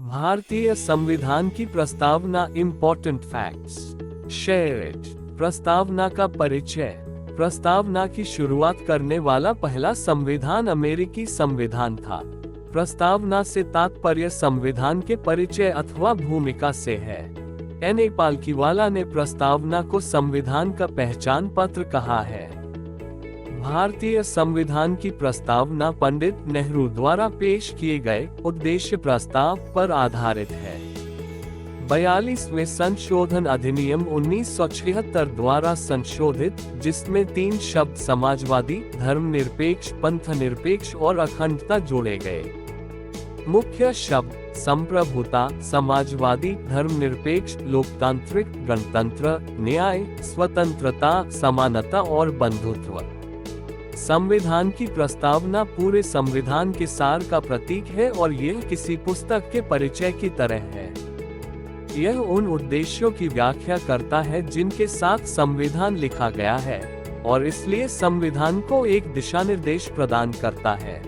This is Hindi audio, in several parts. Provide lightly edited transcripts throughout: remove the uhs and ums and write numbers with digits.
भारतीय संविधान की प्रस्तावना। Important facts. Share it. प्रस्तावना का परिचय। प्रस्तावना की शुरुआत करने वाला पहला संविधान अमेरिकी संविधान था। प्रस्तावना से तात्पर्य संविधान के परिचय अथवा भूमिका से है। एन पालकीवाला ने प्रस्तावना को संविधान का पहचान पत्र कहा है। भारतीय संविधान की प्रस्तावना पंडित नेहरू द्वारा पेश किए गए उद्देश्य प्रस्ताव पर आधारित है। 42वें संशोधन अधिनियम 1976 द्वारा संशोधित, जिसमें 3 शब्द समाजवादी, धर्मनिरपेक्ष, पंथनिरपेक्ष और अखंडता जोड़े गए। मुख्य शब्द संप्रभुता, समाजवादी, धर्मनिरपेक्ष, लोकतांत्रिक, गणतंत्र, न्याय, स्वतंत्रता, समानता और बंधुत्व। संविधान की प्रस्तावना पूरे संविधान के सार का प्रतीक है और यह किसी पुस्तक के परिचय की तरह है। यह उन उद्देश्यों की व्याख्या करता है जिनके साथ संविधान लिखा गया है और इसलिए संविधान को एक दिशानिर्देश प्रदान करता है।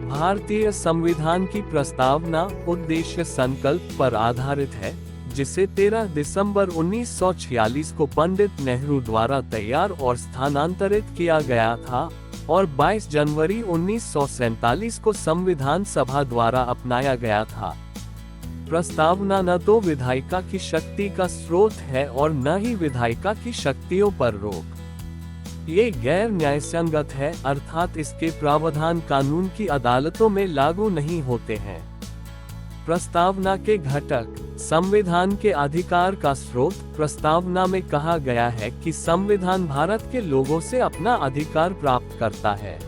भारतीय संविधान की प्रस्तावना उद्देश्य संकल्प पर आधारित है, जिसे 13 दिसंबर 1946 को पंडित नेहरू द्वारा तैयार और स्थानांतरित किया गया था और 22 जनवरी 1947 को संविधान सभा द्वारा अपनाया गया था। प्रस्तावना न तो विधायिका की शक्ति का स्रोत है और न ही विधायिका की शक्तियों पर रोक। ये गैर न्यायसंगत है, अर्थात इसके प्रावधान कानून की अदालतों में लागू नहीं होते हैं। प्रस्तावना के घटक। संविधान के अधिकार का स्रोत। प्रस्तावना में कहा गया है कि संविधान भारत के लोगों से अपना अधिकार प्राप्त करता है।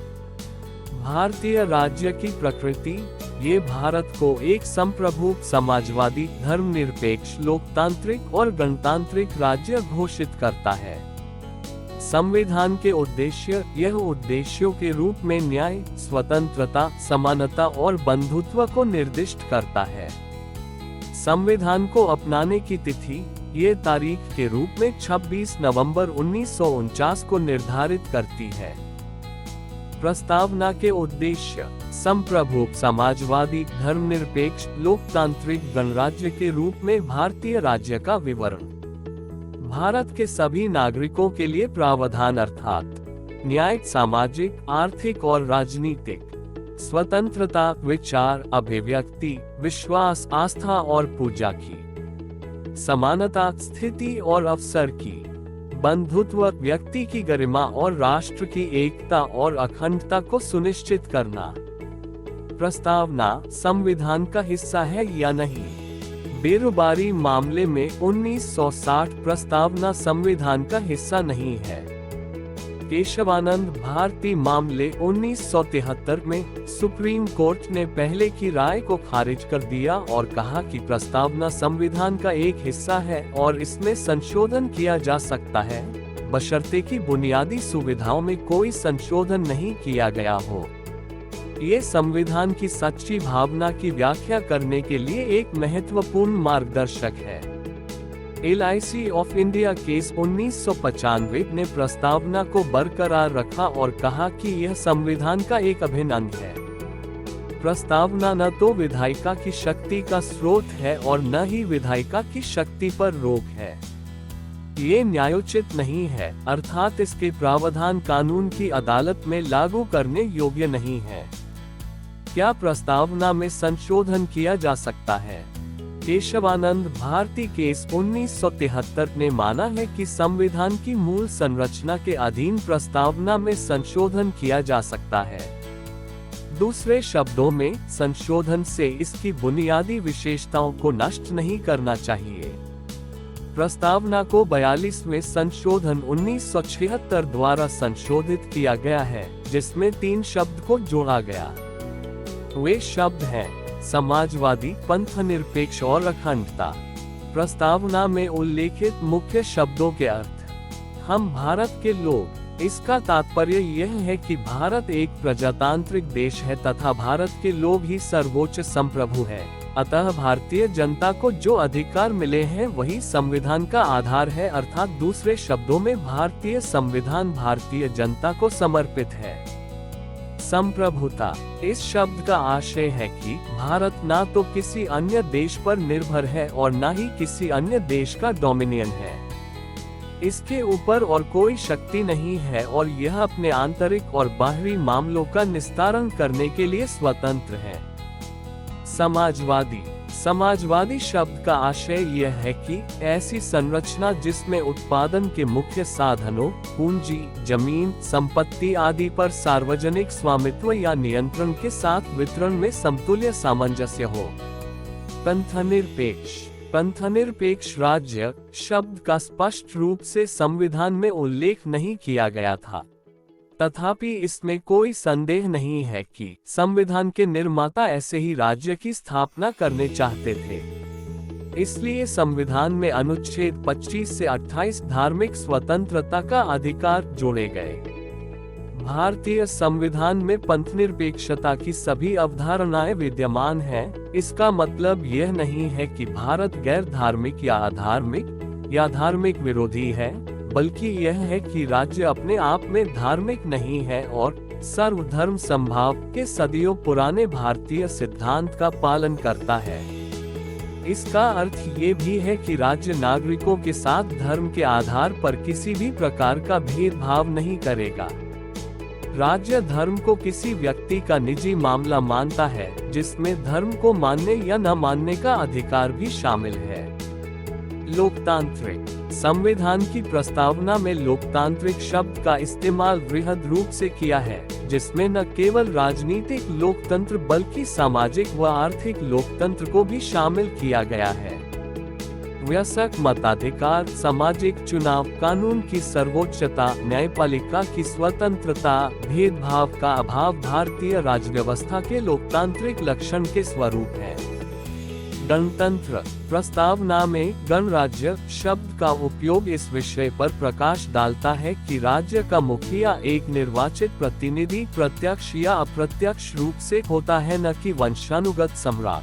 भारतीय राज्य की प्रकृति। ये भारत को एक संप्रभु, समाजवादी, धर्मनिरपेक्ष, लोकतांत्रिक और गणतांत्रिक राज्य घोषित करता है। संविधान के उद्देश्य। यह उद्देश्यों के रूप में न्याय, स्वतंत्रता, समानता और बंधुत्व को निर्दिष्ट करता है। संविधान को अपनाने की तिथि। ये तारीख के रूप में 26 नवंबर 1949 को निर्धारित करती है। प्रस्तावना के उद्देश्य। संप्रभु, समाजवादी, धर्मनिरपेक्ष, लोकतांत्रिक गणराज्य के रूप में भारतीय राज्य का विवरण। भारत के सभी नागरिकों के लिए प्रावधान, अर्थात न्याय, सामाजिक, आर्थिक और राजनीतिक। स्वतंत्रता, विचार, अभिव्यक्ति, विश्वास, आस्था और पूजा की। समानता, स्थिति और अवसर की। बंधुत्व, व्यक्ति की गरिमा और राष्ट्र की एकता और अखंडता को सुनिश्चित करना। प्रस्तावना संविधान का हिस्सा है या नहीं। बेरोजगारी मामले में 1960 प्रस्तावना संविधान का हिस्सा नहीं है। केशवानंद भारती मामले 1973 में सुप्रीम कोर्ट ने पहले की राय को खारिज कर दिया और कहा कि प्रस्तावना संविधान का एक हिस्सा है और इसमें संशोधन किया जा सकता है, बशर्ते कि बुनियादी सुविधाओं में कोई संशोधन नहीं किया गया हो। ये संविधान की सच्ची भावना की व्याख्या करने के लिए एक महत्वपूर्ण मार्गदर्शक है। LIC ऑफ इंडिया केस 1995 ने प्रस्तावना को बरकरार रखा और कहा कि यह संविधान का एक अभिन्न अंग है। प्रस्तावना न तो विधायिका की शक्ति का स्रोत है और न ही विधायिका की शक्ति पर रोक है। ये न्यायोचित नहीं है, अर्थात इसके प्रावधान कानून की अदालत में लागू करने योग्य नहीं है। क्या प्रस्तावना में संशोधन किया जा सकता है। केशवानंद भारती केस 1973 ने माना है कि संविधान की मूल संरचना के अधीन प्रस्तावना में संशोधन किया जा सकता है। दूसरे शब्दों में, संशोधन से इसकी बुनियादी विशेषताओं को नष्ट नहीं करना चाहिए। प्रस्तावना को 42वें संशोधन 1976 द्वारा संशोधित किया गया है, जिसमें 3 शब्द को जोड़ा गया। वे शब्द हैं समाजवादी, पंथनिरपेक्ष और अखंडता। प्रस्तावना में उल्लेखित मुख्य शब्दों के अर्थ। हम भारत के लोग। इसका तात्पर्य यह है कि भारत एक प्रजातांत्रिक देश है तथा भारत के लोग ही सर्वोच्च संप्रभु है। अतः भारतीय जनता को जो अधिकार मिले हैं वही संविधान का आधार है, अर्थात दूसरे शब्दों में भारतीय संविधान भारतीय जनता को समर्पित है। संप्रभुता इस शब्द का आशय है कि भारत ना तो किसी अन्य देश पर निर्भर है और ना ही किसी अन्य देश का डोमिनियन है। इसके ऊपर और कोई शक्ति नहीं है और यह अपने आंतरिक और बाहरी मामलों का निस्तारण करने के लिए स्वतंत्र है। समाजवादी शब्द का आशय यह है कि ऐसी संरचना जिसमें उत्पादन के मुख्य साधनों, पूंजी, जमीन, संपत्ति आदि पर सार्वजनिक स्वामित्व या नियंत्रण के साथ वितरण में समतुल्य सामंजस्य हो। पंथनिरपेक्ष राज्य शब्द का स्पष्ट रूप से संविधान में उल्लेख नहीं किया गया था। तथापि इसमें कोई संदेह नहीं है कि संविधान के निर्माता ऐसे ही राज्य की स्थापना करने चाहते थे। इसलिए संविधान में अनुच्छेद 25 से 28 धार्मिक स्वतंत्रता का अधिकार जोड़े गए। भारतीय संविधान में पंथनिरपेक्षता की सभी अवधारणाएं विद्यमान हैं। इसका मतलब यह नहीं है कि भारत गैर धार्मिक या अधार्मिक या धार्मिक विरोधी है, बल्कि यह है कि राज्य अपने आप में धार्मिक नहीं है और सर्वधर्म समभाव के सदियों पुराने भारतीय सिद्धांत का पालन करता है। इसका अर्थ ये भी है कि राज्य नागरिकों के साथ धर्म के आधार पर किसी भी प्रकार का भेदभाव नहीं करेगा। राज्य धर्म को किसी व्यक्ति का निजी मामला मानता है, जिसमें धर्म को मानने या न मानने का अधिकार भी शामिल है। लोकतांत्रिक संविधान की प्रस्तावना में लोकतांत्रिक शब्द का इस्तेमाल वृहद रूप से किया है, जिसमें न केवल राजनीतिक लोकतंत्र बल्कि सामाजिक व आर्थिक लोकतंत्र को भी शामिल किया गया है। वयस्क मताधिकार, सामाजिक चुनाव, कानून की सर्वोच्चता, न्यायपालिका की स्वतंत्रता, भेदभाव का अभाव भारतीय राजव्यवस्था के लोकतांत्रिक लक्षण के स्वरूप है। गणतंत्र प्रस्तावना में गणराज्य शब्द का उपयोग इस विषय पर प्रकाश डालता है कि राज्य का मुखिया एक निर्वाचित प्रतिनिधि प्रत्यक्ष या अप्रत्यक्ष रूप से होता है, न कि वंशानुगत सम्राट।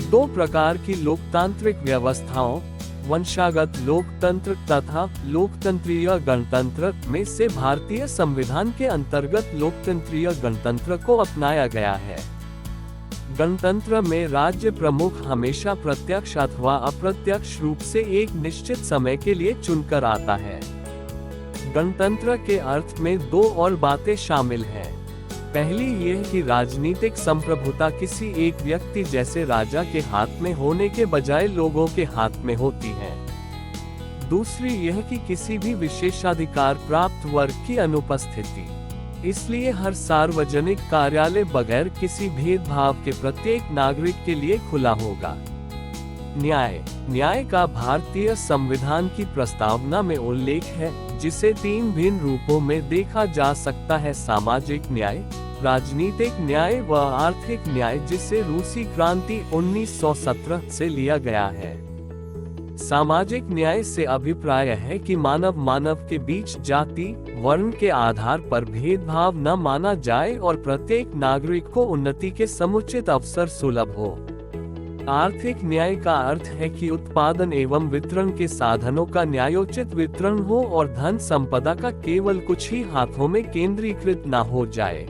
दो प्रकार की लोकतांत्रिक व्यवस्थाओं, वंशागत लोकतंत्र तथा लोकतंत्रीय गणतंत्र में से भारतीय संविधान के अंतर्गत लोकतंत्रीय गणतंत्र को अपनाया गया है। गणतंत्र में राज्य प्रमुख हमेशा प्रत्यक्ष अथवा अप्रत्यक्ष रूप से एक निश्चित समय के लिए चुनकर आता है। गणतंत्र के अर्थ में दो और बातें शामिल हैं। पहली यह कि राजनीतिक संप्रभुता किसी एक व्यक्ति जैसे राजा के हाथ में होने के बजाय लोगों के हाथ में होती है। दूसरी यह कि किसी भी विशेषाधिकार प्राप्त वर्ग की अनुपस्थिति। इसलिए हर सार्वजनिक कार्यालय बगैर किसी भेदभाव के प्रत्येक नागरिक के लिए खुला होगा। न्याय का भारतीय संविधान की प्रस्तावना में उल्लेख है, जिसे तीन भिन्न रूपों में देखा जा सकता है: सामाजिक न्याय, राजनीतिक न्याय व आर्थिक न्याय, जिसे रूसी क्रांति 1917 से लिया गया है। सामाजिक न्याय से अभिप्राय है कि मानव के बीच जाति, वर्ण के आधार पर भेदभाव न माना जाए और प्रत्येक नागरिक को उन्नति के समुचित अवसर सुलभ हो। आर्थिक न्याय का अर्थ है कि उत्पादन एवं वितरण के साधनों का न्यायोचित वितरण हो और धन संपदा का केवल कुछ ही हाथों में केंद्रीकृत न हो जाए।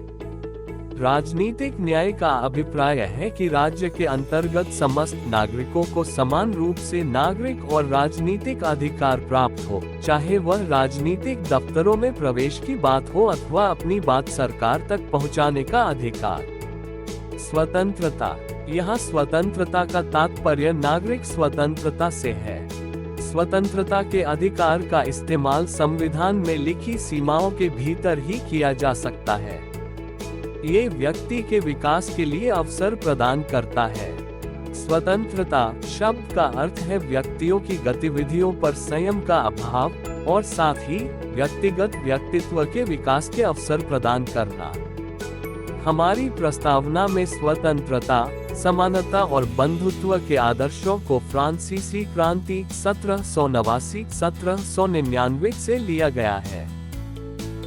राजनीतिक न्याय का अभिप्राय है कि राज्य के अंतर्गत समस्त नागरिकों को समान रूप से नागरिक और राजनीतिक अधिकार प्राप्त हो, चाहे वह राजनीतिक दफ्तरों में प्रवेश की बात हो अथवा अपनी बात सरकार तक पहुंचाने का अधिकार। स्वतंत्रता, यहाँ स्वतंत्रता का तात्पर्य नागरिक स्वतंत्रता से है। स्वतंत्रता के अधिकार का इस्तेमाल संविधान में लिखी सीमाओं के भीतर ही किया जा सकता है। ये व्यक्ति के विकास के लिए अवसर प्रदान करता है। स्वतंत्रता शब्द का अर्थ है व्यक्तियों की गतिविधियों पर संयम का अभाव और साथ ही व्यक्तिगत व्यक्तित्व के विकास के अवसर प्रदान करना। हमारी प्रस्तावना में स्वतंत्रता, समानता और बंधुत्व के आदर्शों को फ्रांसीसी क्रांति 1789-1799 से लिया गया है।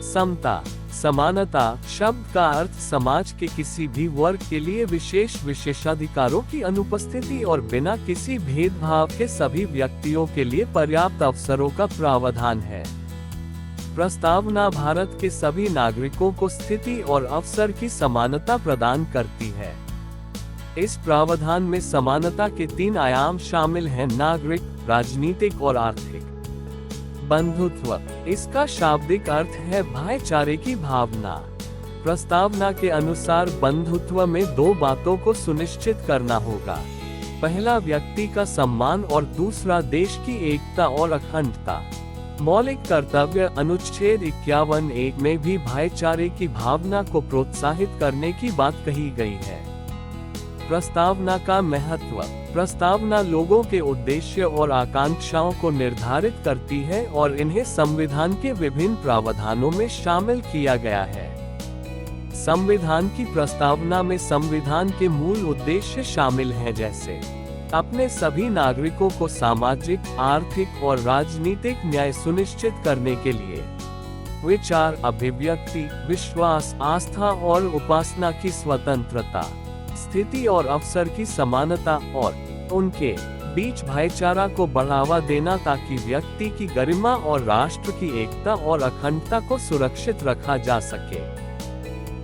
समता, समानता शब्द का अर्थ समाज के किसी भी वर्ग के लिए विशेषाधिकारों की अनुपस्थिति और बिना किसी भेदभाव के सभी व्यक्तियों के लिए पर्याप्त अवसरों का प्रावधान है। प्रस्तावना भारत के सभी नागरिकों को स्थिति और अवसर की समानता प्रदान करती है। इस प्रावधान में समानता के 3 आयाम शामिल हैं: नागरिक, राजनीतिक और आर्थिक। बंधुत्व, इसका शाब्दिक अर्थ है भाईचारे की भावना। प्रस्तावना के अनुसार बंधुत्व में 2 बातों को सुनिश्चित करना होगा। पहला व्यक्ति का सम्मान और दूसरा देश की एकता और अखंडता। मौलिक कर्तव्य अनुच्छेद 51(1) में भी भाईचारे की भावना को प्रोत्साहित करने की बात कही गई है। प्रस्तावना का महत्व। प्रस्तावना लोगों के उद्देश्य और आकांक्षाओं को निर्धारित करती है और इन्हें संविधान के विभिन्न प्रावधानों में शामिल किया गया है। संविधान की प्रस्तावना में संविधान के मूल उद्देश्य शामिल हैं, जैसे अपने सभी नागरिकों को सामाजिक, आर्थिक और राजनीतिक न्याय सुनिश्चित करने के लिए विचार, अभिव्यक्ति, विश्वास, आस्था और उपासना की स्वतंत्रता, स्थिति और अवसर की समानता और उनके बीच भाईचारा को बढ़ावा देना, ताकि व्यक्ति की गरिमा और राष्ट्र की एकता और अखंडता को सुरक्षित रखा जा सके।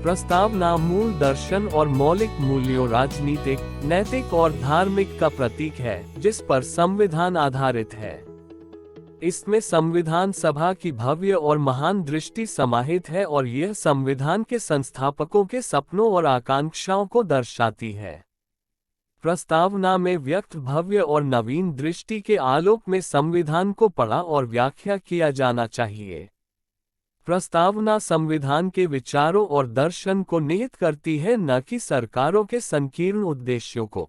प्रस्तावना मूल दर्शन और मौलिक मूल्यों, राजनीतिक, नैतिक और धार्मिक का प्रतीक है, जिस पर संविधान आधारित है। इसमें संविधान सभा की भव्य और महान दृष्टि समाहित है और यह संविधान के संस्थापकों के सपनों और आकांक्षाओं को दर्शाती है। प्रस्तावना में व्यक्त भव्य और नवीन दृष्टि के आलोक में संविधान को पढ़ा और व्याख्या किया जाना चाहिए। प्रस्तावना संविधान के विचारों और दर्शन को निहित करती है, न कि सरकारों के संकीर्ण उद्देश्यों को।